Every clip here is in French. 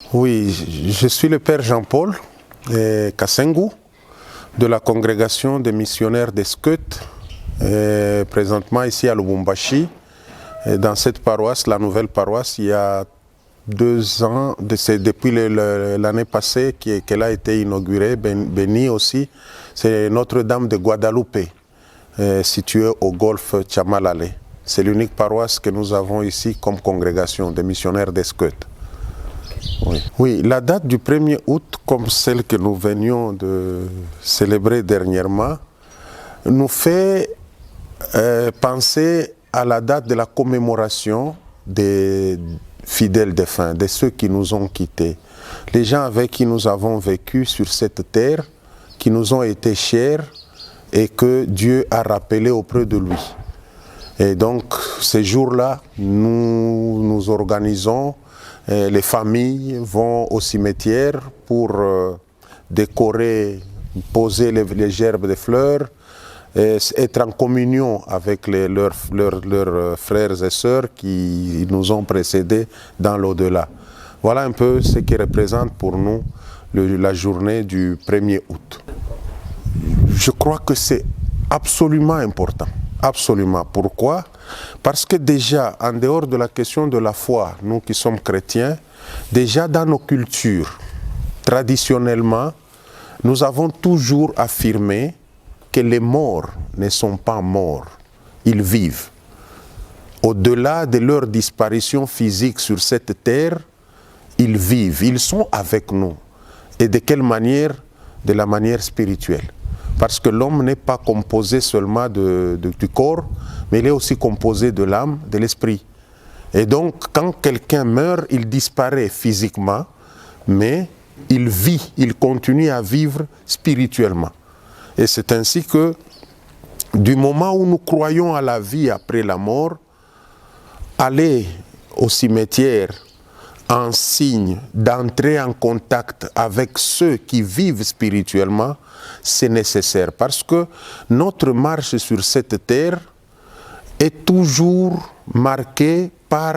Oui, je suis le Père Jean-Paul Kassengu de la congrégation des missionnaires des Scouts, présentement ici à Lubumbashi. Dans cette paroisse, la nouvelle paroisse, il y a 2 ans, c'est depuis l'année passée qu'elle a été inaugurée, bénie aussi. C'est Notre-Dame de Guadalupe, située au golfe Chamalale. C'est l'unique paroisse que nous avons ici comme congrégation des missionnaires des Scouts. Oui, la date du 1er août, comme celle que nous venions de célébrer dernièrement, nous fait penser à la date de la commémoration des fidèles défunts, de ceux qui nous ont quittés, les gens avec qui nous avons vécu sur cette terre, qui nous ont été chers et que Dieu a rappelés auprès de lui. Et donc, ces jours-là, nous organisons, les familles vont au cimetière pour décorer, poser les gerbes de fleurs, être en communion avec leurs frères et sœurs qui nous ont précédés dans l'au-delà. Voilà un peu ce qui représente pour nous la journée du 1er août. Je crois que c'est absolument important. Absolument. Pourquoi? Parce que déjà, en dehors de la question de la foi, nous qui sommes chrétiens, déjà dans nos cultures, traditionnellement, nous avons toujours affirmé que les morts ne sont pas morts, ils vivent. Au-delà de leur disparition physique sur cette terre, ils vivent, ils sont avec nous. Et de quelle manière? De la manière spirituelle. Parce que l'homme n'est pas composé seulement du corps, mais il est aussi composé de l'âme, de l'esprit. Et donc, quand quelqu'un meurt, il disparaît physiquement, mais il vit, il continue à vivre spirituellement. Et c'est ainsi que, du moment où nous croyons à la vie après la mort, aller au cimetière en signe d'entrer en contact avec ceux qui vivent spirituellement, c'est nécessaire parce que notre marche sur cette terre est toujours marquée par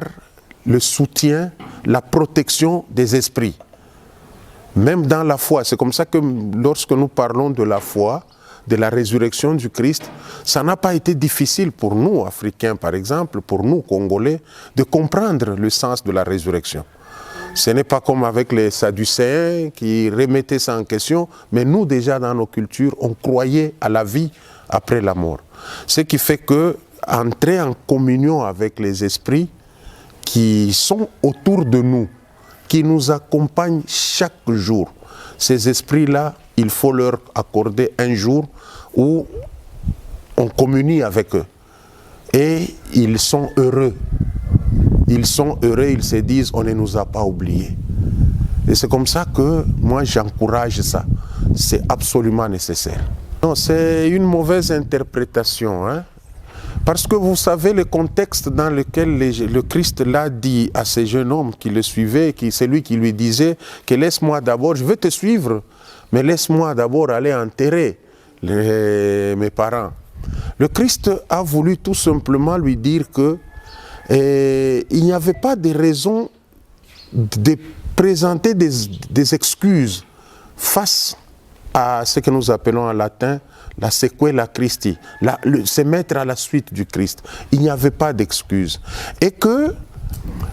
le soutien, la protection des esprits. Même dans la foi, c'est comme ça que lorsque nous parlons de la foi, de la résurrection du Christ, ça n'a pas été difficile pour nous, Africains par exemple, pour nous, Congolais, de comprendre le sens de la résurrection. Ce n'est pas comme avec les Sadducéens qui remettaient ça en question, mais nous déjà dans nos cultures, on croyait à la vie après la mort. Ce qui fait que entrer en communion avec les esprits qui sont autour de nous, qui nous accompagnent chaque jour, ces esprits-là, il faut leur accorder un jour où on communie avec eux. Et ils sont heureux. Ils sont heureux, ils se disent, on ne nous a pas oubliés. Et c'est comme ça que moi j'encourage ça. C'est absolument nécessaire. Non, c'est une mauvaise interprétation. Parce que vous savez le contexte dans lequel le Christ l'a dit à ces jeunes hommes qui le suivaient, c'est lui qui lui disait que laisse-moi d'abord, je vais te suivre, mais laisse-moi d'abord aller enterrer mes parents. Le Christ a voulu tout simplement lui dire que il n'y avait pas de raison de présenter des excuses face à ce que nous appelons en latin la sequela Christi, se mettre à la suite du Christ. Il n'y avait pas d'excuses. Et que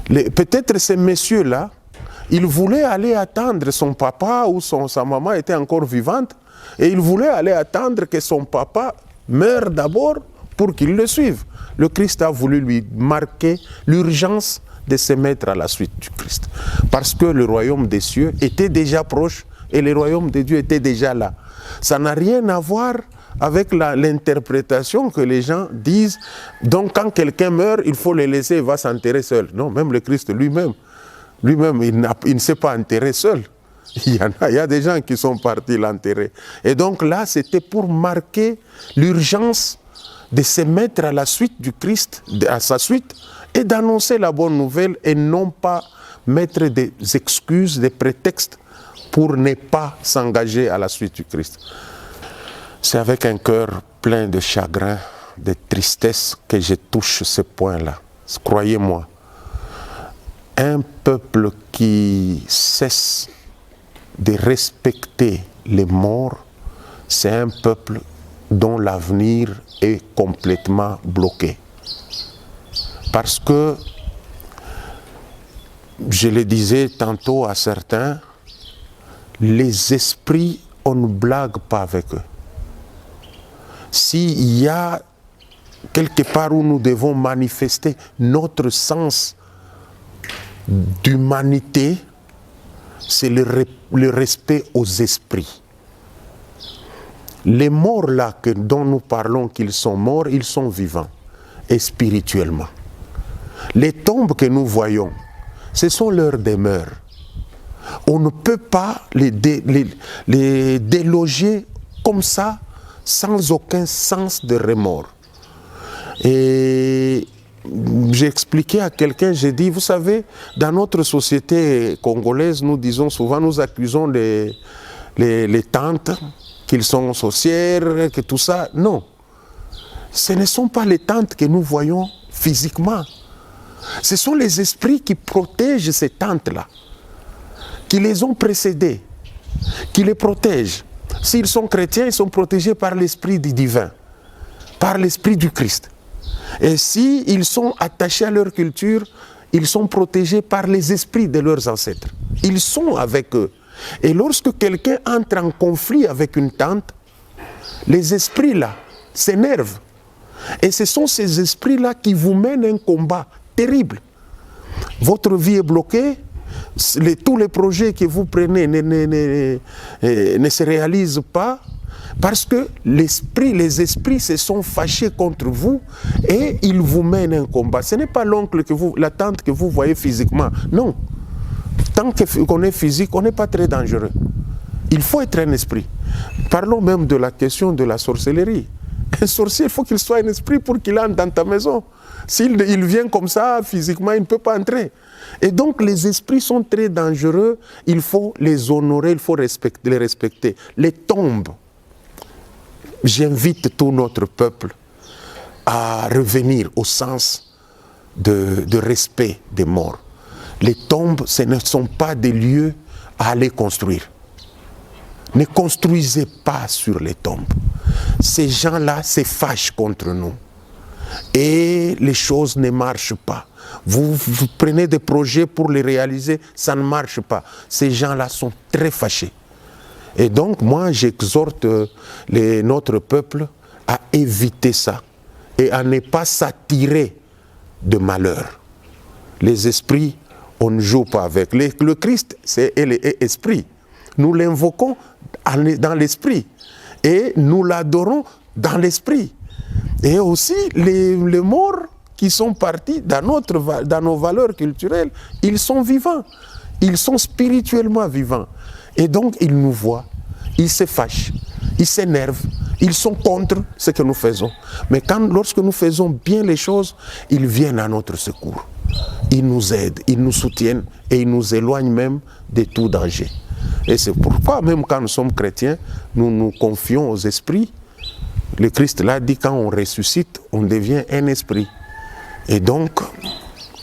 peut-être ces messieurs-là, ils voulaient aller attendre son papa ou sa maman était encore vivante, et ils voulaient aller attendre que son papa meure d'abord pour qu'ils le suivent. Le Christ a voulu lui marquer l'urgence de se mettre à la suite du Christ. Parce que le royaume des cieux était déjà proche et le royaume de Dieu était déjà là. Ça n'a rien à voir avec l'interprétation que les gens disent. Donc quand quelqu'un meurt, il faut le laisser, il va s'enterrer seul. Non, même le Christ lui-même, il ne s'est pas enterré seul. Il y a des gens qui sont partis l'enterrer. Et donc là, c'était pour marquer l'urgence de se mettre à la suite du Christ, à sa suite, et d'annoncer la bonne nouvelle et non pas mettre des excuses, des prétextes pour ne pas s'engager à la suite du Christ. C'est avec un cœur plein de chagrin, de tristesse que je touche ce point-là. Croyez-moi. Un peuple qui cesse de respecter les morts, c'est un peuple dont l'avenir est complètement bloqué. Parce que, je le disais tantôt à certains, les esprits, on ne blague pas avec eux. S'il y a quelque part où nous devons manifester notre sens d'humanité, c'est le respect aux esprits. Les morts là dont nous parlons qu'ils sont morts, ils sont vivants et spirituellement. Les tombes que nous voyons, ce sont leurs demeures. On ne peut pas les déloger comme ça, sans aucun sens de remords. Et j'ai expliqué à quelqu'un, j'ai dit, vous savez, dans notre société congolaise, nous disons souvent, nous accusons les tantes, qu'ils sont sorcières, que tout ça. Non, ce ne sont pas les tantes que nous voyons physiquement. Ce sont les esprits qui protègent ces tantes-là, qui les ont précédées, qui les protègent. S'ils sont chrétiens, ils sont protégés par l'esprit divin, par l'esprit du Christ. Et s'ils sont attachés à leur culture, ils sont protégés par les esprits de leurs ancêtres. Ils sont avec eux. Et lorsque quelqu'un entre en conflit avec une tante, les esprits-là s'énervent. Et ce sont ces esprits-là qui vous mènent un combat terrible. Votre vie est bloquée, tous les projets que vous prenez ne se réalisent pas, parce que les esprits se sont fâchés contre vous et ils vous mènent un combat. Ce n'est pas l'oncle, la tante que vous voyez physiquement. Non. Tant qu'on est physique, on n'est pas très dangereux. Il faut être un esprit. Parlons même de la question de la sorcellerie. Un sorcier, il faut qu'il soit un esprit pour qu'il entre dans ta maison. S'il vient comme ça, physiquement, il ne peut pas entrer. Et donc, les esprits sont très dangereux. Il faut les honorer, il faut les respecter. Les tombes. J'invite tout notre peuple à revenir au sens de respect des morts. Les tombes, ce ne sont pas des lieux à aller construire. Ne construisez pas sur les tombes. Ces gens-là se fâchent contre nous. Et les choses ne marchent pas. Vous prenez des projets pour les réaliser, ça ne marche pas. Ces gens-là sont très fâchés. Et donc, moi, j'exhorte notre peuple à éviter ça et à ne pas s'attirer de malheur. Les esprits, on ne joue pas avec. Le Christ, c'est esprit. Nous l'invoquons dans l'esprit et nous l'adorons dans l'esprit. Et aussi, les morts qui sont partis dans nos valeurs culturelles, ils sont vivants. Ils sont spirituellement vivants. Et donc, ils nous voient, ils se fâchent, ils s'énervent, ils sont contre ce que nous faisons. Mais lorsque nous faisons bien les choses, ils viennent à notre secours. Ils nous aident, ils nous soutiennent et ils nous éloignent même de tout danger. Et c'est pourquoi, même quand nous sommes chrétiens, nous nous confions aux esprits. Le Christ l'a dit, quand on ressuscite, on devient un esprit. Et donc,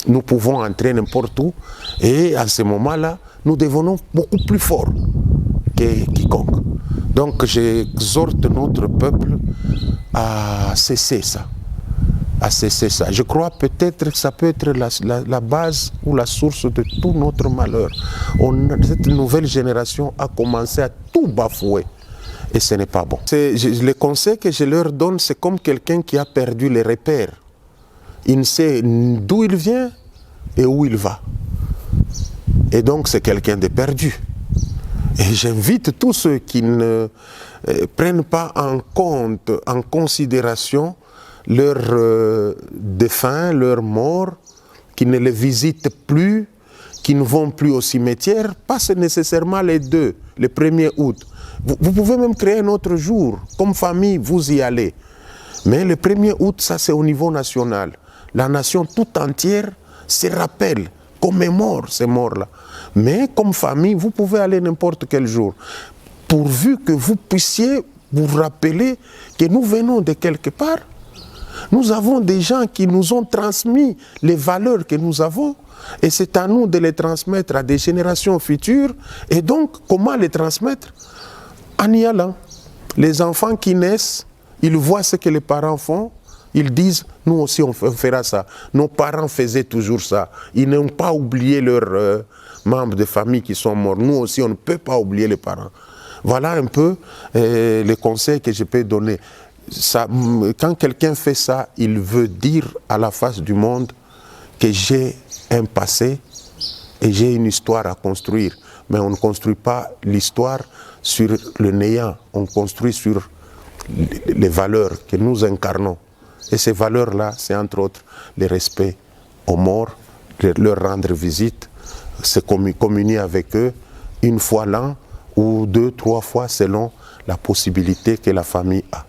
nous pouvons entrer n'importe où. Et à ce moment-là, nous devenons beaucoup plus forts que quiconque. Donc, j'exhorte notre peuple à cesser ça. À cesser ça. Je crois peut-être que ça peut être la base ou la source de tout notre malheur. Cette nouvelle génération a commencé à tout bafouer. Et ce n'est pas bon. Le conseil que je leur donne, c'est comme quelqu'un qui a perdu les repères. Il ne sait d'où il vient et où il va. Et donc, c'est quelqu'un de perdu. Et j'invite tous ceux qui ne prennent pas en compte, en considération leurs défunts, leurs morts, qui ne les visitent plus, qui ne vont plus au cimetière, pas nécessairement les 1er août. Vous pouvez même créer un autre jour. Comme famille, vous y allez. Mais le 1er août, ça c'est au niveau national. La nation toute entière se rappelle, commémore ces morts-là. Mais comme famille, vous pouvez aller n'importe quel jour. Pourvu que vous puissiez vous rappeler que nous venons de quelque part. Nous avons des gens qui nous ont transmis les valeurs que nous avons et c'est à nous de les transmettre à des générations futures. Et donc, comment les transmettre? En y allant. Les enfants qui naissent, ils voient ce que les parents font, ils disent, nous aussi on fera ça. Nos parents faisaient toujours ça. Ils n'ont pas oublié leurs membres de famille qui sont morts. Nous aussi, on ne peut pas oublier les parents. Voilà un peu les conseils que je peux donner. Ça, quand quelqu'un fait ça, il veut dire à la face du monde que j'ai un passé et j'ai une histoire à construire. Mais on ne construit pas l'histoire sur le néant, on construit sur les valeurs que nous incarnons. Et ces valeurs-là, c'est entre autres le respect aux morts, leur rendre visite, se communier avec eux une fois l'an ou 2, 3 fois selon la possibilité que la famille a.